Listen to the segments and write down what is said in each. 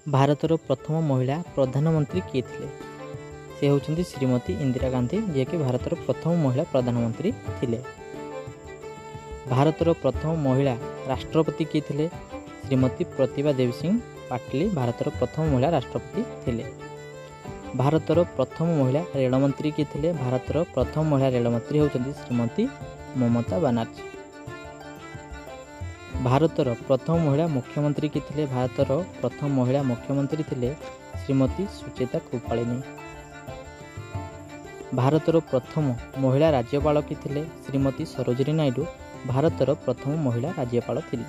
ଭାରତର ପ୍ରଥମ ମହିଳା ପ୍ରଧାନମନ୍ତ୍ରୀ କିଏ ଥିଲେ? ସେ ହେଉଛନ୍ତି ଶ୍ରୀମତୀ ଇନ୍ଦିରା ଗାନ୍ଧୀ, ଯିଏକି ଭାରତର ପ୍ରଥମ ମହିଳା ପ୍ରଧାନମନ୍ତ୍ରୀ ଥିଲେ। ଭାରତର ପ୍ରଥମ ମହିଳା ରାଷ୍ଟ୍ରପତି କିଏ ଥିଲେ? ଶ୍ରୀମତୀ ପ୍ରତିଭା ଦେବୀ ସିଂ ପାଟିଲ ଭାରତର ପ୍ରଥମ ମହିଳା ରାଷ୍ଟ୍ରପତି ଥିଲେ। ଭାରତର ପ୍ରଥମ ମହିଳା ରେଳମନ୍ତ୍ରୀ କିଏ ଥିଲେ? ଭାରତର ପ୍ରଥମ ମହିଳା ରେଳମନ୍ତ୍ରୀ ହେଉଛନ୍ତି ଶ୍ରୀମତୀ ମମତା ବାନାର୍ଜୀ। ଭାରତର ପ୍ରଥମ ମହିଳା ମୁଖ୍ୟମନ୍ତ୍ରୀ କିଏ ଥିଲେ? ଭାରତର ପ୍ରଥମ ମହିଳା ମୁଖ୍ୟମନ୍ତ୍ରୀ ଥିଲେ ଶ୍ରୀମତୀ ସୁଚେତା କୃପାଳିନୀ। ଭାରତର ପ୍ରଥମ ମହିଳା ରାଜ୍ୟପାଳ କିଏ ଥିଲେ? ଶ୍ରୀମତୀ ସରୋଜିନୀ ନାଇଡୁ ଭାରତର ପ୍ରଥମ ମହିଳା ରାଜ୍ୟପାଳ ଥିଲେ।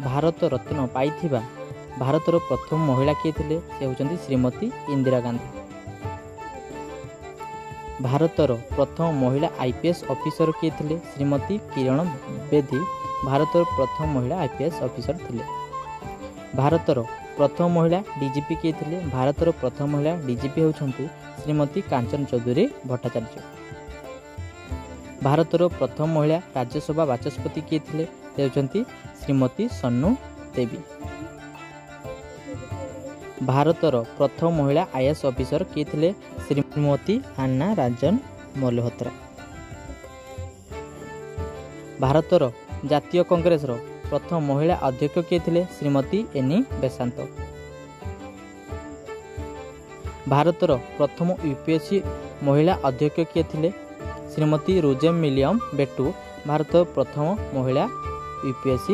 ଭାରତ ରତ୍ନ ପାଇଥିବା ଭାରତର ପ୍ରଥମ ମହିଳା କିଏ ଥିଲେ? ସେ ହେଉଛନ୍ତି ଶ୍ରୀମତୀ ଇନ୍ଦିରା ଗାନ୍ଧୀ। ଭାରତର ପ୍ରଥମ ମହିଳା IPS ଅଫିସର କିଏ ଥିଲେ? ଶ୍ରୀମତୀ କିରଣ ବେଦୀ ଭାରତର ପ୍ରଥମ ମହିଳା IPS ଅଫିସର ଥିଲେ। ଭାରତର ପ୍ରଥମ ମହିଳା DGP କିଏ ଥିଲେ? ଭାରତର ପ୍ରଥମ ମହିଳା DGP ହେଉଛନ୍ତି ଶ୍ରୀମତୀ କାଞ୍ଚନ ଚୌଧୁରୀ ଭଟ୍ଟାଚାର୍ଯ୍ୟ। ଭାରତର ପ୍ରଥମ ମହିଳା ରାଜ୍ୟସଭା ବାଚସ୍ପତି କିଏ ଥିଲେ? ସେ ହେଉଛନ୍ତି ଶ୍ରୀମତୀ ସୋନୁ ଦେବୀ। ଭାରତର ପ୍ରଥମ ମହିଳା IAS ଅଫିସର କିଏ ଥିଲେ? ଶ୍ରୀମତୀ ଆନ୍ନା ରାଜନ ମଲ୍ହୋତ୍ରା। ଭାରତର ଜାତୀୟ କଂଗ୍ରେସର ପ୍ରଥମ ମହିଳା ଅଧ୍ୟକ୍ଷ କିଏ ଥିଲେ? ଶ୍ରୀମତୀ ଏନି ବେସାନ୍ତ। ଭାରତର ପ୍ରଥମ UPSC ମହିଳା ଅଧ୍ୟକ୍ଷ କିଏ ଥିଲେ? ଶ୍ରୀମତୀ ରୋଜେମ୍ ମିଲିୟମ ବେଟୁ ଭାରତର ପ୍ରଥମ ମହିଳା UPSC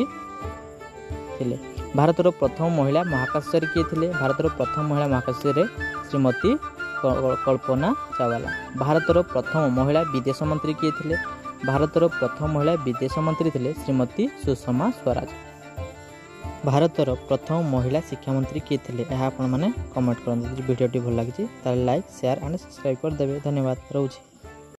ଥିଲେ। ଭାରତର ପ୍ରଥମ ମହିଳା ମହାକାଶଚାରୀ କିଏ ଥିଲେ? ଭାରତର ପ୍ରଥମ ମହିଳା ମହାକାଶଚାରୀ ଶ୍ରୀମତୀ କଳ୍ପନା ଚାୱଲା। ଭାରତର ପ୍ରଥମ ମହିଳା ବିଦେଶ ମନ୍ତ୍ରୀ କିଏ ଥିଲେ? ଭାରତର ପ୍ରଥମ ମହିଳା ବିଦେଶ ମନ୍ତ୍ରୀ ଥିଲେ ଶ୍ରୀମତୀ ସୁଷମା ସ୍ୱରାଜ। ଭାରତର ପ୍ରଥମ ମହିଳା ଶିକ୍ଷାମନ୍ତ୍ରୀ କିଏ ଥିଲେ? ଏହା ଆପଣମାନେ କମେଣ୍ଟ କରନ୍ତୁ। ଯଦି ଭିଡ଼ିଓଟି ଭଲ ଲାଗିଛି ତାହେଲେ ଲାଇକ୍, ସେୟାର ଆଣ୍ଡ ସବସ୍କ୍ରାଇବ୍ କରିଦେବେ। ଧନ୍ୟବାଦ, ରହୁଛି।